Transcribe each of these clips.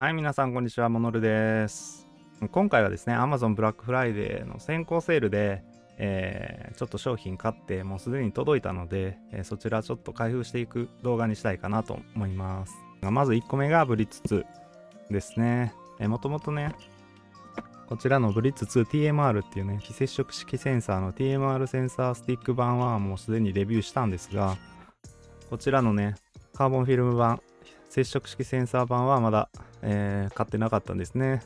はい、皆さん、こんにちは。モノルです。今回はですね、Amazon ブラックフライデーの先行セールで、ちょっと商品買って、もうすでに届いたので、そちらちょっと開封していく動画にしたいかなと思います。まず1個目がブリッツ2ですね。もともとね、こちらのブリッツ 2TMR っていうね、非接触式センサーの TMR センサースティック版はもうすでにレビューしたんですが、こちらのね、カーボンフィルム版、接触式センサー版はまだ、買ってなかったんですね。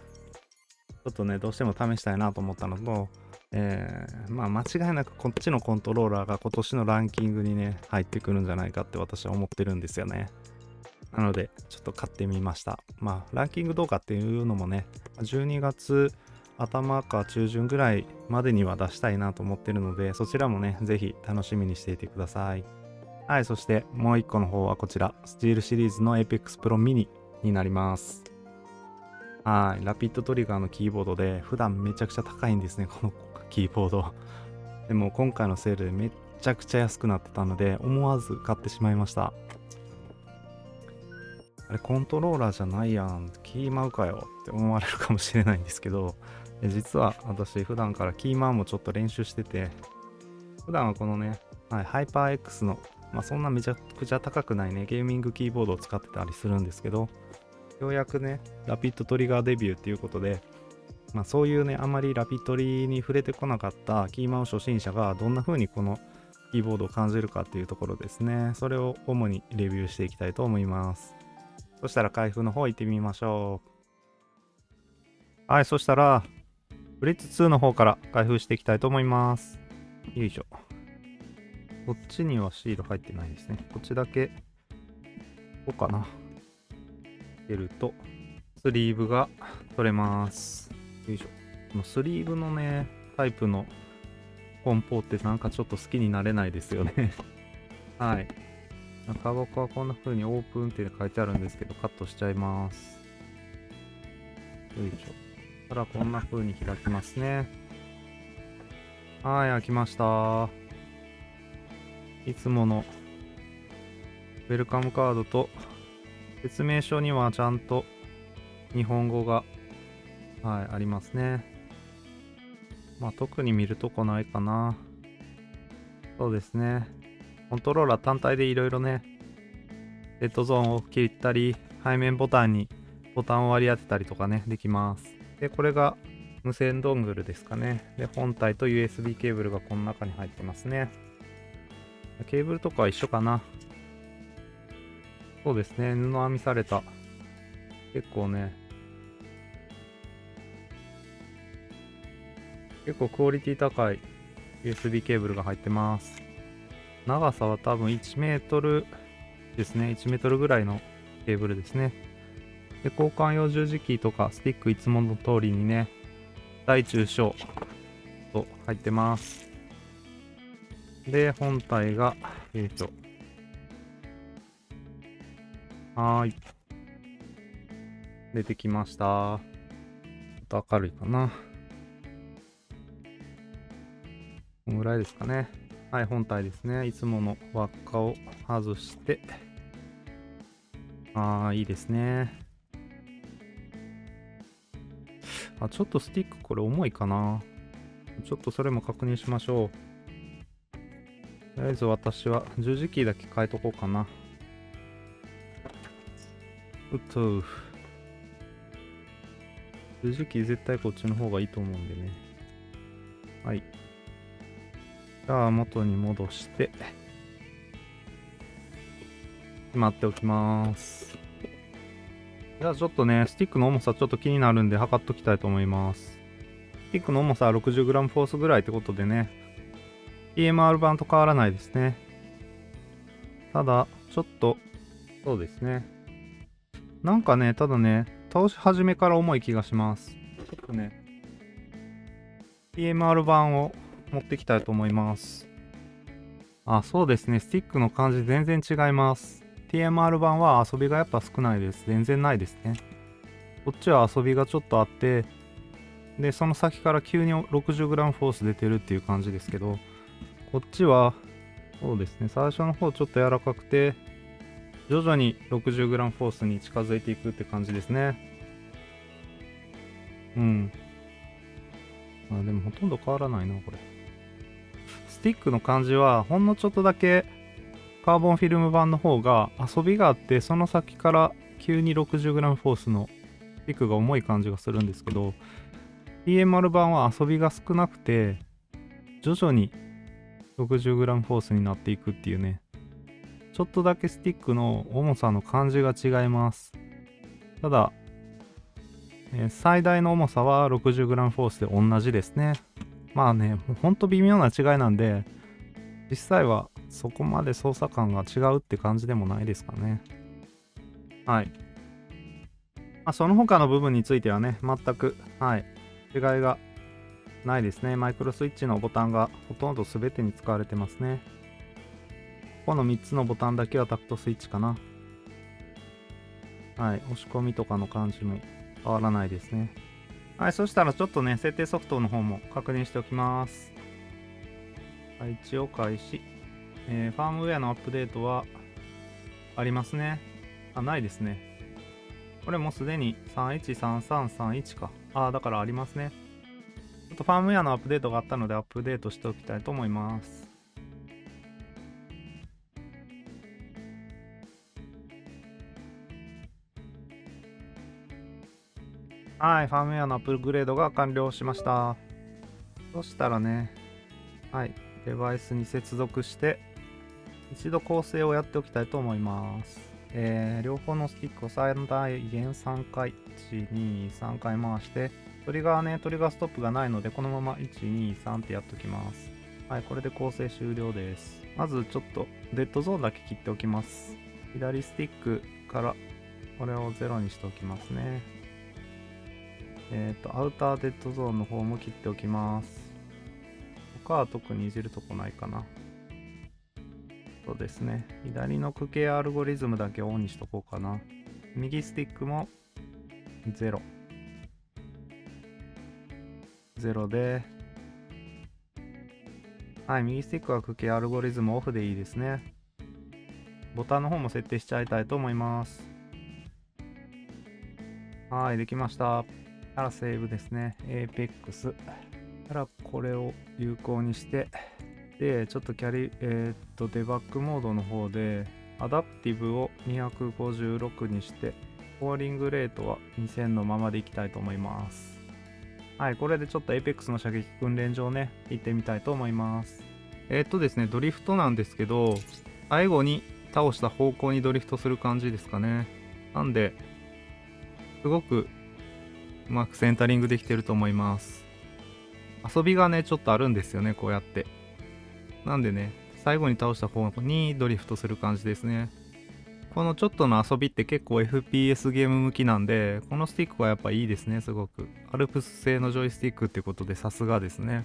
ちょっとね、どうしても試したいなと思ったのと、間違いなくこっちのコントローラーが今年のランキングにね、入ってくるんじゃないかって私は思ってるんですよね。なので、ちょっと買ってみました。ランキングどうかっていうのもね、12月頭か中旬ぐらいまでには出したいなと思ってるので、そちらもね、ぜひ楽しみにしていてください。はい、そしてもう一個の方はこちら、スチールシリーズの Apex Pro Mini になります。はい、ラピッドトリガーのキーボードで、普段めちゃくちゃ高いんですね、このキーボード。でも今回のセールでめっちゃくちゃ安くなってたので、思わず買ってしまいました。あれ、コントローラーじゃないやん、キーマウかよって思われるかもしれないんですけど、実は私普段からキーマウもちょっと練習してて、普段はこのね、ハイパー X のそんなめちゃくちゃ高くないね、ゲーミングキーボードを使ってたりするんですけど、ようやくね、ラピッドトリガーデビューっていうことで、そういうね、あまりラピッドリに触れてこなかったキーマウ初心者がどんな風にこのキーボードを感じるかっていうところですね。それを主にレビューしていきたいと思います。そしたら開封の方行ってみましょう。はい、そしたら、ブリッツ2の方から開封していきたいと思います。よいしょ。こっちにはシール入ってないですね。こっちだけ、こうかな。入れると、スリーブが取れます。よいしょ。このスリーブのね、タイプの梱包ってなんかちょっと好きになれないですよね。はい。中箱はこんな風にオープンって書いてあるんですけど、カットしちゃいます。よいしょ。たらこんな風に開きますね。はい、開きました。いつものウェルカムカードと説明書にはちゃんと日本語が、ありますね。特に見るとこないかな。そうですね。コントローラー単体でいろいろね、レッドゾーンを切ったり、背面ボタンにボタンを割り当てたりとかね、できます。で、これが無線ドングルですかね。で、本体と USB ケーブルがこの中に入ってますね。ケーブルとかは一緒かな。そうですね、布編みされた。結構クオリティ高い USB ケーブルが入ってます。長さは多分1メートルですね。1メートルぐらいのケーブルですね。で、交換用十字キーとかスティックいつもの通りにね、大中小と入ってます。で、本体が、はーい。出てきました。ちょっと明るいかな。このぐらいですかね。はい、本体ですね。いつもの輪っかを外して。いいですね。ちょっとスティックこれ重いかな。ちょっとそれも確認しましょう。とりあえず私は十字キーだけ変えとこうかな。十字キー絶対こっちの方がいいと思うんでね。はい。じゃあ元に戻して、しまっておきます。じゃあちょっとね、スティックの重さちょっと気になるんで測っときたいと思います。スティックの重さは 60g フォースぐらいってことでね、TMR 版と変わらないですね。ただ、ちょっと、そうですね。なんかね、ただね、倒し始めから重い気がします。ちょっとね、TMR 版を持ってきたいと思います。そうですね。スティックの感じ全然違います。TMR 版は遊びがやっぱ少ないです。全然ないですね。こっちは遊びがちょっとあって、で、その先から急に 60g フォース出てるっていう感じですけど、こっちは、そうですね。最初の方ちょっと柔らかくて、徐々に 60g フォースに近づいていくって感じですね。うん。でもほとんど変わらないな、これ。スティックの感じは、ほんのちょっとだけカーボンフィルム版の方が遊びがあって、その先から急に 60g フォースのスティックが重い感じがするんですけど、PMR 版は遊びが少なくて、徐々に 60g フォースになっていくっていうね。ちょっとだけスティックの重さの感じが違います。ただ、最大の重さは 60g フォースで同じですね。まあね、ほんと微妙な違いなんで、実際はそこまで操作感が違うって感じでもないですかね。はい。その他の部分についてはね、全く、はい、違いがないですね。マイクロスイッチのボタンがほとんど全てに使われてますね。この3つのボタンだけはタクトスイッチかな。はい、押し込みとかの感じも変わらないですね。はい、そしたらちょっとね、設定ソフトの方も確認しておきます。はい、一応開始。ファームウェアのアップデートはありますね。ないですね。これもうすでに313331か。だからありますね。ちょっとファームウェアのアップデートがあったのでアップデートしておきたいと思います。はい、ファームウェアのアップグレードが完了しました。そしたらね、はい、デバイスに接続して、一度構成をやっておきたいと思います。両方のスティックを最大限3回、1、2、3回回して、トリガーストップがないので、このまま1、2、3ってやっておきます。はい、これで構成終了です。まずちょっとデッドゾーンだけ切っておきます。左スティックからこれを0にしておきますね。アウターデッドゾーンの方も切っておきます。他は特にいじるとこないかな。そうですね。左の区形アルゴリズムだけオンにしとこうかな。右スティックも0。0で、はい、右スティックは区形アルゴリズムオフでいいですね。ボタンの方も設定しちゃいたいと思います。はい、できました。からセーブですね。Apex。からこれを有効にして、で、ちょっとデバッグモードの方で、アダプティブを256にして、コーリングレートは2000のままでいきたいと思います。はい、これでちょっと Apex の射撃訓練場ね、行ってみたいと思います。ですね、ドリフトなんですけど、最後に倒した方向にドリフトする感じですかね。なんで、すごくうまくセンタリングできてると思います。遊びがね、ちょっとあるんですよね、こうやって。なんでね、最後に倒した方にドリフトする感じですね。このちょっとの遊びって結構 FPS ゲーム向きなんで、このスティックはやっぱいいですね、すごく。アルプス製のジョイスティックってことでさすがですね。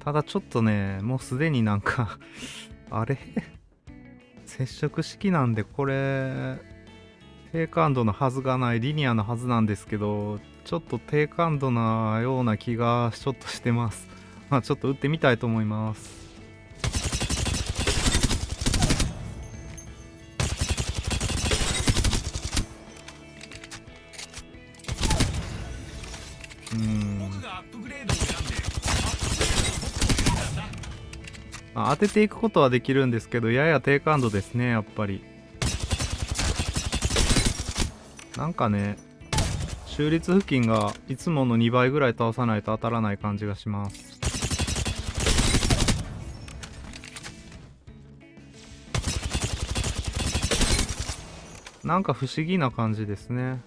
ただちょっとね、もうすでになんかあれ接触式なんでこれ、低感度のはずがない、リニアのはずなんですけど、ちょっと低感度なような気がちょっとしてます。ちょっと打ってみたいと思います。当てていくことはできるんですけど、やや低感度ですね、やっぱり。なんかね、中立付近がいつもの2倍ぐらい倒さないと当たらない感じがします。なんか不思議な感じですね。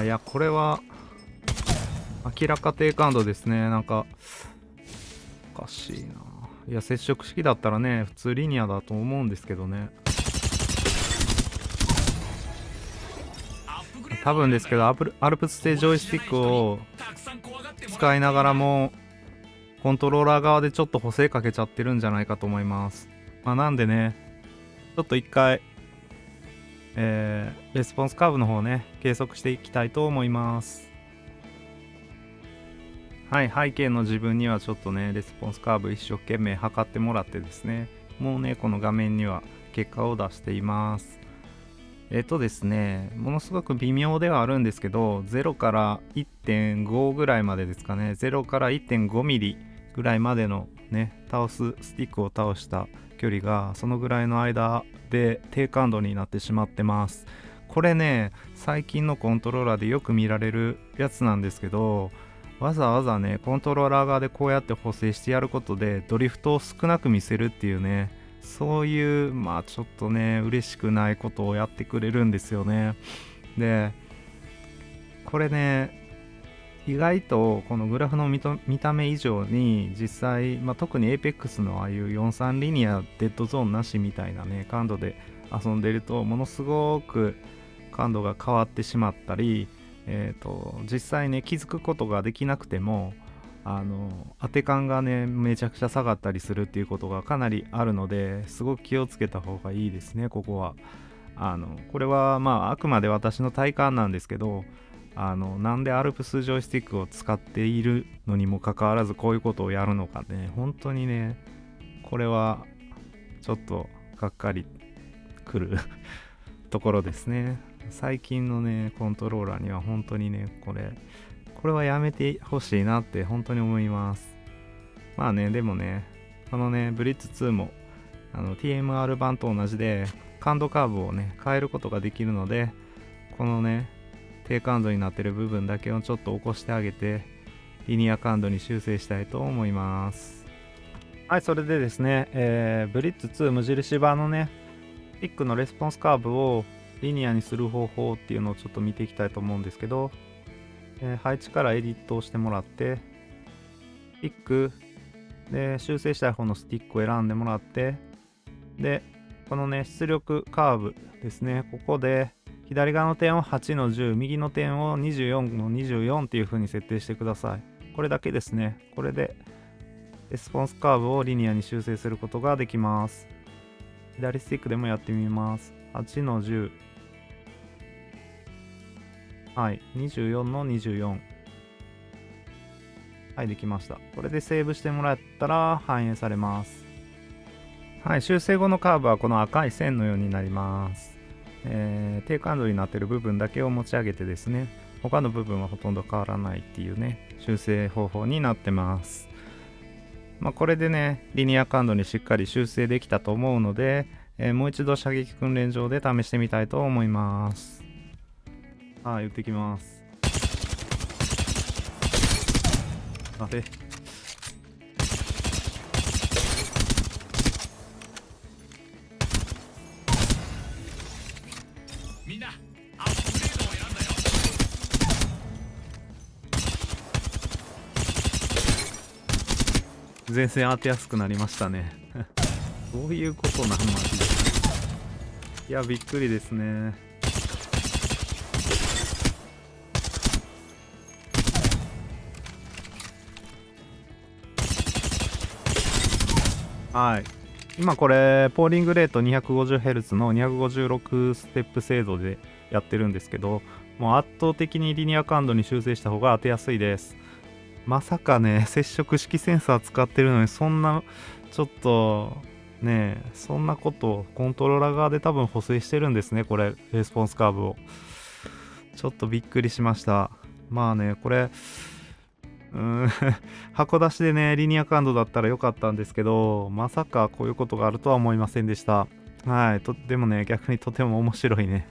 いや、これは明らか低感度ですね。なんかおかしいな。いや、接触式だったらね、普通リニアだと思うんですけどね。多分ですけど、アルプス製ジョイスティックを使いながらも、コントローラー側でちょっと補正かけちゃってるんじゃないかと思います。なんでね、ちょっと一回、レスポンスカーブの方ね、計測していきたいと思います。はい、背景の自分にはちょっとね、レスポンスカーブ一生懸命測ってもらってですね、もうね、この画面には結果を出しています。ですね、ものすごく微妙ではあるんですけど、0から1.5ぐらいまでですかね、0から1.5ミリぐらいまでのね、スティックを倒した距離が、そのぐらいの間で低感度になってしまってます。これね、最近のコントローラーでよく見られるやつなんですけど、わざわざね、コントローラー側でこうやって補正してやることで、ドリフトを少なく見せるっていうね、そういうまあちょっとね嬉しくないことをやってくれるんですよね。でこれね、意外とこのグラフの見た目以上に実際、特に APEX のああいう43リニアデッドゾーンなしみたいなね感度で遊んでるとものすごく感度が変わってしまったり、実際ね気づくことができなくても当て感がねめちゃくちゃ下がったりするっていうことがかなりあるので、すごく気をつけた方がいいですね。ここはこれはあくまで私の体感なんですけど、なんでアルプスジョイスティックを使っているのにもかかわらずこういうことをやるのかね、本当にねこれはちょっとがっかりくるところですね。最近のねコントローラーには本当にねこれはやめてほしいなって本当に思います。でもねこのねブリッツ2もTMR 版と同じで感度カーブをね変えることができるので、このね低感度になってる部分だけをちょっと起こしてあげてリニア感度に修正したいと思います。はい、それでですね、ブリッツ2無印版のねピックのレスポンスカーブをリニアにする方法っていうのをちょっと見ていきたいと思うんですけど、配置からエディットをしてもらって、ピックで修正したい方のスティックを選んでもらって、でこのね出力カーブですね、ここで左側の点を8の10、右の点を24の24っていう風に設定してください。これだけですね。これでレスポンスカーブをリニアに修正することができます。左スティックでもやってみます。8の10、はい、24の24。はい、できました。これでセーブしてもらったら反映されます。はい、修正後のカーブはこの赤い線のようになります。低感度になっている部分だけを持ち上げてですね、他の部分はほとんど変わらないっていうね、修正方法になってます。これでね、リニア感度にしっかり修正できたと思うので、もう一度射撃訓練場で試してみたいと思います。はい、撃ってきます。あれ、みんなアップグレードを選んだよ。前線当てやすくなりましたね。どういうことなんマジで。いや、びっくりですね。はい。今これ、ポーリングレート 250Hz の256ステップ精度でやってるんですけど、もう圧倒的にリニア感度に修正した方が当てやすいです。まさかね、接触式センサー使ってるのに、そんな、ちょっと、ねえ、そんなことをコントローラー側で多分補正してるんですね、これ、レスポンスカーブを。ちょっとびっくりしました。これ、箱出しでね、リニア感度だったらよかったんですけど、まさかこういうことがあるとは思いませんでした。はい、でもね、逆にとても面白いね、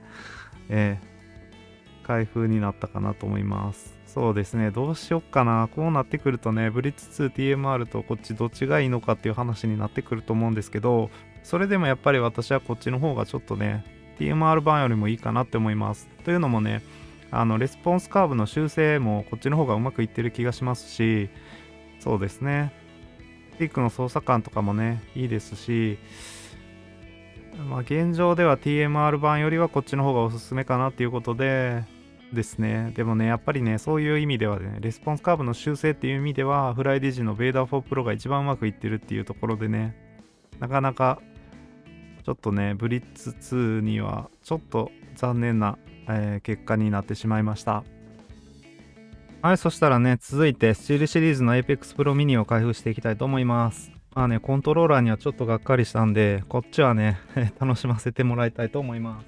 開封になったかなと思います。そうですね、どうしよっかな。こうなってくるとね、ブリッツ 2TMR とこっちどっちがいいのかっていう話になってくると思うんですけど、それでもやっぱり私はこっちの方がちょっとね、TMR 版よりもいいかなって思います。というのもね、レスポンスカーブの修正もこっちの方がうまくいってる気がしますし、そうですね、スティックの操作感とかもね、いいですし、現状では TMR 版よりはこっちの方がおすすめかなっていうことでですね。でもね、やっぱりね、そういう意味ではね、レスポンスカーブの修正っていう意味では、フライディジのベーダー4 Pro が一番うまくいってるっていうところでね、なかなかちょっとね、ブリッツ2にはちょっと残念な、結果になってしまいました。はい、そしたらね、続いてスチールシリーズの Apex Pro Mini を開封していきたいと思います。コントローラーにはちょっとがっかりしたんで、こっちはね、楽しませてもらいたいと思いま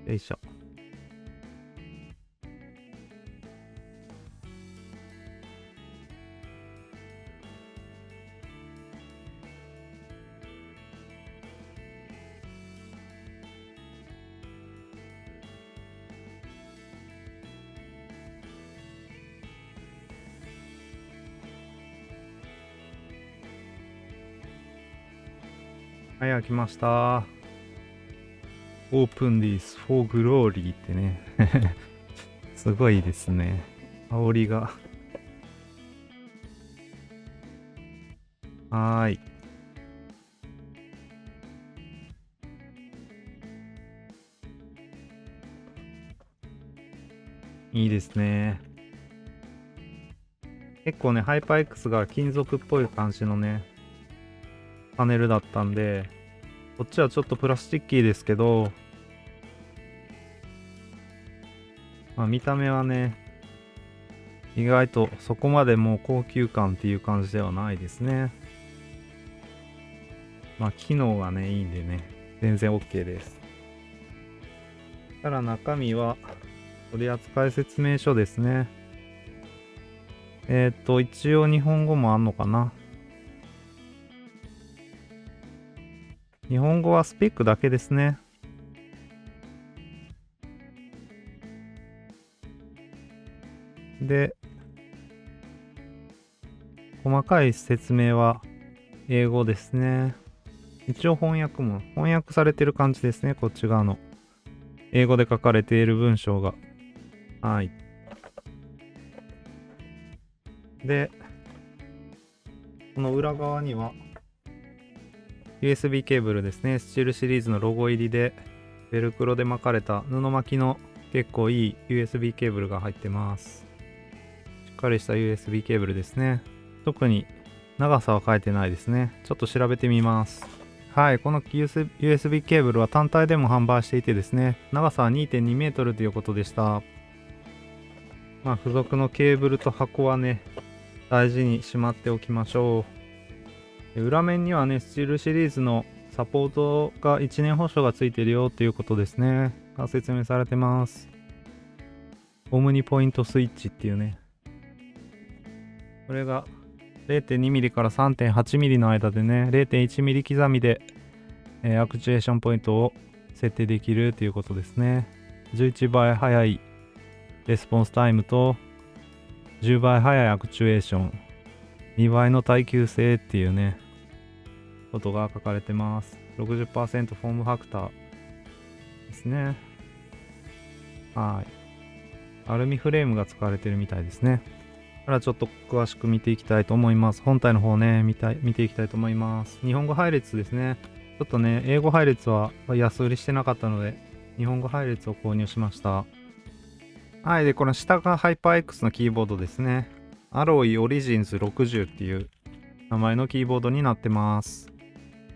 す。よいしょ。はい、開きました。Open this for glory ってね。すごいですね。香りが。はーい。いいですね。結構ね、ハイパー X が金属っぽい感じのね、パネルだったんで、こっちはちょっとプラスチッキーですけど、まあ、見た目はね、意外とそこまでもう高級感っていう感じではないですね。まあ機能がね、いいんでね、全然 OK です。ただ中身は、取扱説明書ですね。一応日本語もあんのかな。日本語はスペックだけですね。で、細かい説明は英語ですね。一応翻訳されてる感じですね。こっち側の。英語で書かれている文章が。はい。で、この裏側には USB ケーブルですね。スチールシリーズのロゴ入りで、ベルクロで巻かれた布巻きの結構いい USB ケーブルが入ってます。しっかりした USB ケーブルですね。特に長さは書いてないですね。ちょっと調べてみます。はい、この USB ケーブルは単体でも販売していてですね、長さは 2.2 メートルということでした。まあ、付属のケーブルと箱はね、大事にしまっておきましょう。裏面にはね、スチールシリーズのサポートが1年保証がついてるよっていうことですね。が説明されてます。オムニポイントスイッチっていうね。これが 0.2mm から 3.8mm の間でね、0.1mm 刻みで、アクチュエーションポイントを設定できるということですね。11倍速いレスポンスタイムと10倍速いアクチュエーション、2倍の耐久性っていうね、ことが書かれてます。60% フォームファクターですね。はい。アルミフレームが使われてるみたいですね。からちょっと詳しく見ていきたいと思います。本体の方ね、見ていきたいと思います。日本語配列ですね。ちょっとね、英語配列は安売りしてなかったので、日本語配列を購入しました。はい、で、この下がハイパー X のキーボードですね。アロイオリジンズ60っていう名前のキーボードになってます。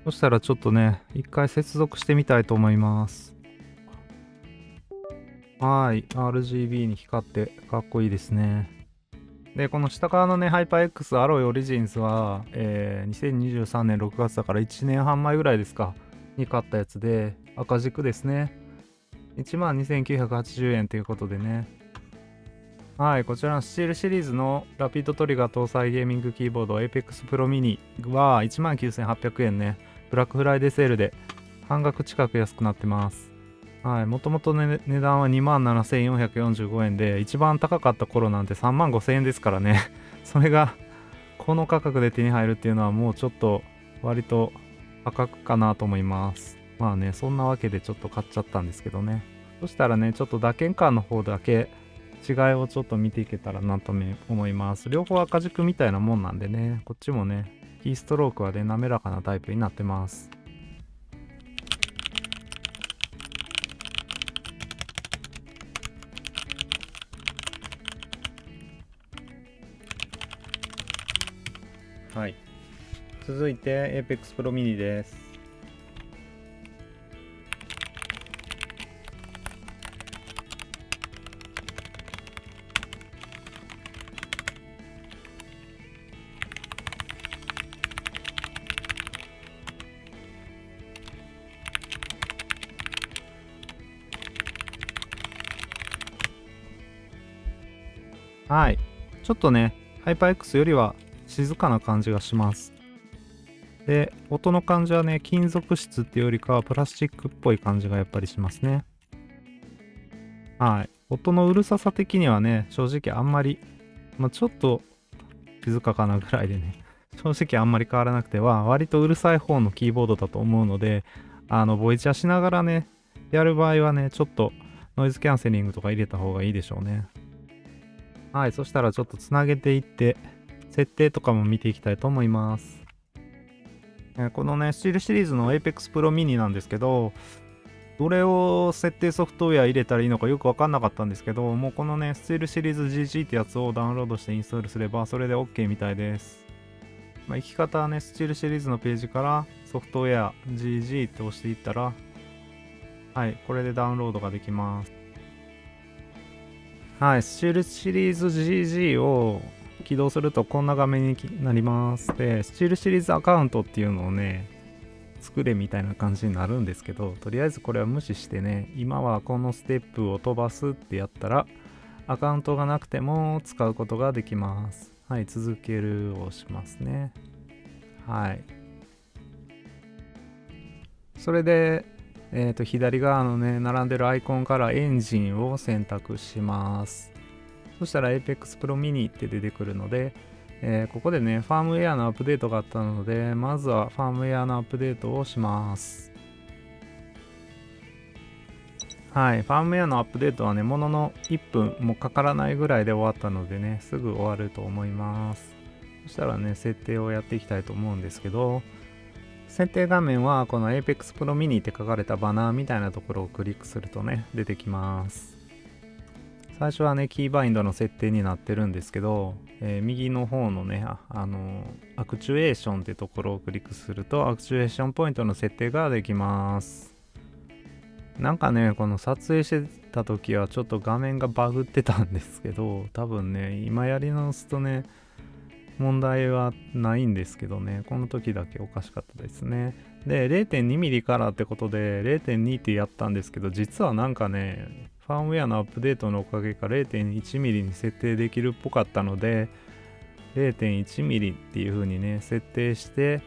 そしたらちょっとね、一回接続してみたいと思います。はい、RGB に光ってかっこいいですね。で、この下側のね、ハイパー X アロイオリジンズは、2023年6月だから1年半前ぐらいですか、に買ったやつで、赤軸ですね。12,980 円ということでね。はい、こちらのスチールシリーズのラピッドトリガー搭載ゲーミングキーボード Apex Pro Mini は 19,800 円ね。ブラックフライデーセールで半額近く安くなってます。はい、もともと値段は 27,445 円で、一番高かった頃なんて 35,000 円ですからね。それが、この価格で手に入るっていうのはもうちょっと、割と破格かなと思います。まあね、そんなわけでちょっと買っちゃったんですけどね。そしたらね、ちょっと打鍵感の方だけ、違いをちょっと見ていけたらなと思います。両方赤軸みたいなもんなんでね、こっちもね、キーストロークはね、滑らかなタイプになってます。はい。続いて Apex Pro Mini です。はい。ちょっとね、ハイパー X よりは静かな感じがします。で、音の感じはね、金属質っていうよりかはプラスチックっぽい感じがやっぱりしますね。はい。音のうるささ的にはね、正直あんまり、ちょっと静かかなぐらいでね、正直あんまり変わらなくては、割とうるさい方のキーボードだと思うので、ボイチャしながらね、やる場合はね、ちょっとノイズキャンセリングとか入れた方がいいでしょうね。はい。そしたらちょっとつなげていって、設定とかも見ていきたいと思います。このね、スチールシリーズの Apex Pro Mini なんですけど、どれを設定ソフトウェア入れたらいいのかよく分かんなかったんですけど、もうこのね、スチールシリーズ GG ってやつをダウンロードしてインストールすれば、それで OK みたいです。生き方はね、スチールシリーズのページからソフトウェア GG って押していったら、はい、これでダウンロードができます。はい、スチールシリーズ GG を起動するとこんな画面になります。で、スチールシリーズアカウントっていうのをね、作れみたいな感じになるんですけど、とりあえずこれは無視してね、今はこのステップを飛ばすってやったら、アカウントがなくても使うことができます。はい、続けるをしますね。はい。それで、左側のね、並んでるアイコンからエンジンを選択します。そしたら Apex Pro Mini って出てくるので、ここでね、ファームウェアのアップデートがあったので、まずはファームウェアのアップデートをします。はい、ファームウェアのアップデートはね、ものの1分もかからないぐらいで終わったのでね、すぐ終わると思います。そしたらね、設定をやっていきたいと思うんですけど、設定画面はこの Apex Pro Mini って書かれたバナーみたいなところをクリックするとね、出てきます。最初はね、キーバインドの設定になってるんですけど、右の方のね、アクチュエーションってところをクリックすると、アクチュエーションポイントの設定ができます。なんかね、この撮影してた時はちょっと画面がバグってたんですけど、多分ね、今やり直すとね、問題はないんですけどね、この時だけおかしかったですね。で、0.2 ミリからってことで 0.2 ってやったんですけど、実はなんかね、ファームウェアのアップデートのおかげか 0.1 ミリに設定できるっぽかったので、0.1 ミリっていう風にね、設定して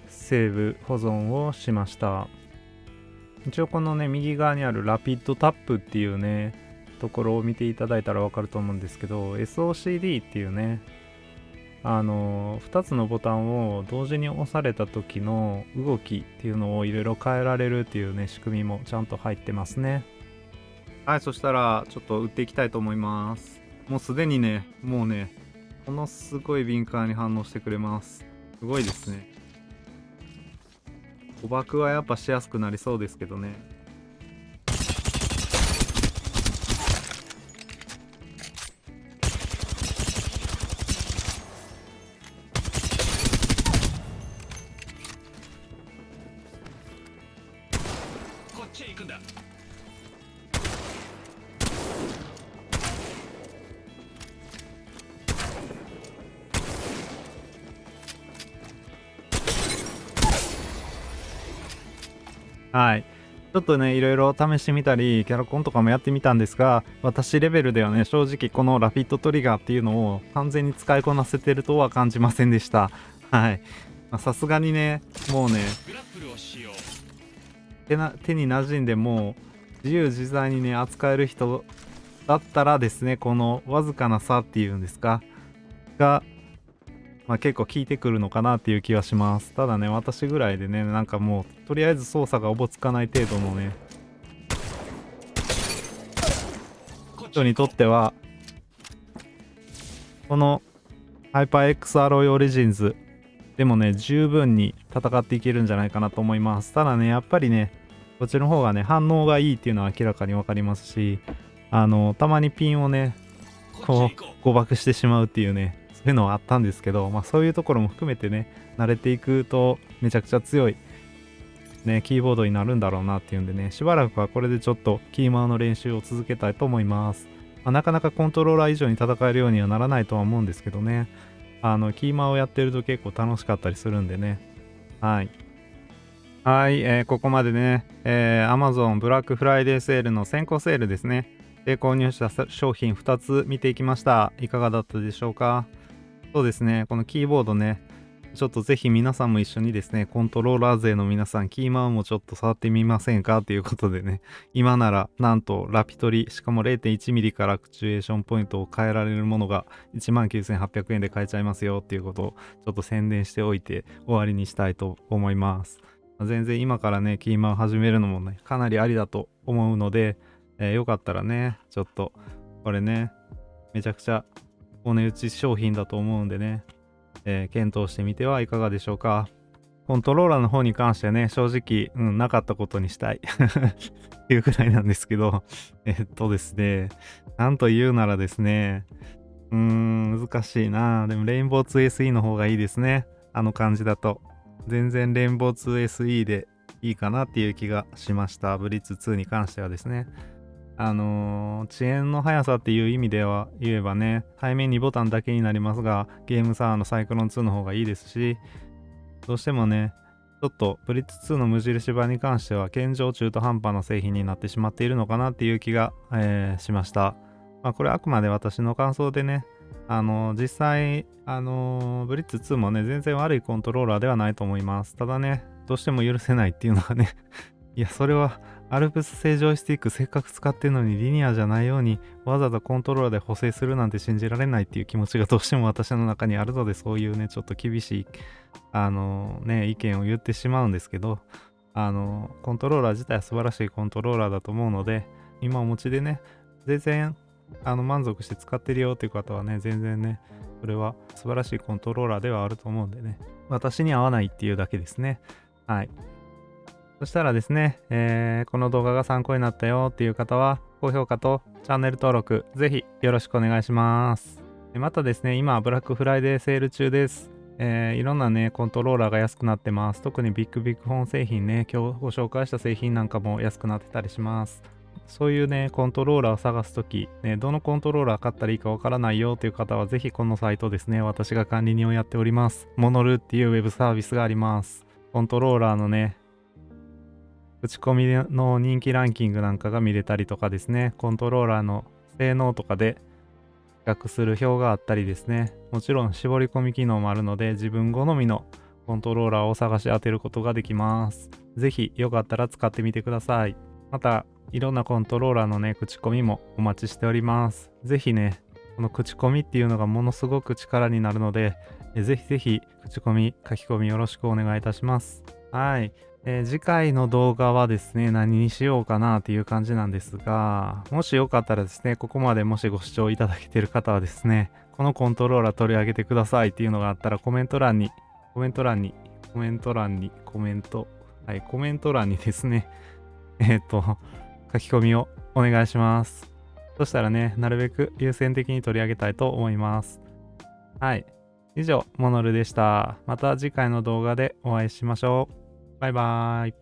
セーブ保存をしました。一応このね、右側にあるラピッドタップっていうね、ところを見ていただいたらわかると思うんですけど、 SOCD っていうね、2つのボタンを同時に押された時の動きっていうのをいろいろ変えられるっていうね、仕組みもちゃんと入ってますね。はい、そしたらちょっと打っていきたいと思います。もうすでにね、もうね、ものすごい敏感に反応してくれます。すごいですね。誤爆はやっぱしやすくなりそうですけどね。こっちへ行くんだ。はい。ちょっとね、いろいろ試してみたり、キャラコンとかもやってみたんですが、私レベルではね、正直このラフィットトリガーっていうのを完全に使いこなせてるとは感じませんでした。はい。さすがにね、もうね、グラップルをしよう。手に馴染んでもう自由自在にね、扱える人だったらですね、このわずかな差っていうんですか、が、結構効いてくるのかなっていう気はします。ただね、私ぐらいでね、なんかもう、とりあえず操作がおぼつかない程度のね、人にとっては、このハイパー X アロイオリジンズでもね、十分に戦っていけるんじゃないかなと思います。ただね、やっぱりね、こっちの方がね、反応がいいっていうのは明らかにわかりますし、たまにピンをね、こう、誤爆してしまうっていうね、そういうのはあったんですけど、そういうところも含めてね、慣れていくとめちゃくちゃ強い、ね、キーボードになるんだろうなっていうんでね、しばらくはこれでちょっとキーマウの練習を続けたいと思います。なかなかコントローラー以上に戦えるようにはならないとは思うんですけどね、キーマウをやってると結構楽しかったりするんでね。はい。はい、ここまでね、Amazon ブラックフライデーセールの先行セールですね。で購入した商品2つ見ていきました。いかがだったでしょうか。そうですね、このキーボードね、ちょっとぜひ皆さんも一緒にですね、コントローラー勢の皆さん、キーマウンもちょっと触ってみませんかということでね、今ならなんとラピトリ、しかも 0.1mm からアクチュエーションポイントを変えられるものが 19,800 円で買えちゃいますよっていうことをちょっと宣伝しておいて終わりにしたいと思います。全然今からね、キーマウン始めるのもね、かなりありだと思うので、よかったらね、ちょっとこれね、めちゃくちゃお値打ち商品だと思うんでね、検討してみてはいかがでしょうか。コントローラーの方に関してはね、正直、なかったことにしたいっていうくらいなんですけど、ですね、なんと言うならですね、難しいな。でも、レインボー 2SE の方がいいですね。あの感じだと。全然レインボー 2SE でいいかなっていう気がしました。ブリッツ2に関してはですね。遅延の速さっていう意味では言えばね、背面2ボタンだけになりますが、ゲームサワーのサイクロン2の方がいいですし、どうしてもね、ちょっとブリッツ2の無印版に関しては、現状中途半端な製品になってしまっているのかなっていう気が、しました。これあくまで私の感想でね、実際、ブリッツ2もね、全然悪いコントローラーではないと思います。ただね、どうしても許せないっていうのがね、いや、それは、アルプス正常スティックせっかく使ってるのにリニアじゃないようにわざわざコントローラーで補正するなんて信じられないっていう気持ちがどうしても私の中にあるので、そういうね、ちょっと厳しい、意見を言ってしまうんですけど、コントローラー自体は素晴らしいコントローラーだと思うので、今お持ちでね、全然、満足して使ってるよっていう方はね、全然ね、それは素晴らしいコントローラーではあると思うんでね、私に合わないっていうだけですね。はい。そしたらですね、この動画が参考になったよっていう方は、高評価とチャンネル登録、ぜひよろしくお願いします。またですね、今、ブラックフライデーセール中です。いろんなね、コントローラーが安くなってます。特にビッグビッグフォン製品ね、今日ご紹介した製品なんかも安くなってたりします。そういうね、コントローラーを探すとき、ね、どのコントローラー買ったらいいかわからないよという方は、ぜひこのサイトですね、私が管理人をやっております。モノルっていうウェブサービスがあります。コントローラーのね、打ち込みの人気ランキングなんかが見れたりとかですね、コントローラーの性能とかで比較する表があったりですね、もちろん絞り込み機能もあるので、自分好みのコントローラーを探し当てることができます。ぜひよかったら使ってみてください。また、いろんなコントローラーのね、口コミもお待ちしております。ぜひね、この口コミっていうのがものすごく力になるので、ぜひぜひ口コミ、書き込みよろしくお願いいたします。はい。次回の動画はですね、何にしようかなっていう感じなんですが、もしよかったらですね、ここまでもしご視聴いただけている方はですね、このコントローラー取り上げてくださいっていうのがあったらコメント欄にですね、書き込みをお願いします。そしたらね、なるべく優先的に取り上げたいと思います。はい。以上、モノルでした。また次回の動画でお会いしましょう。バイバーイ。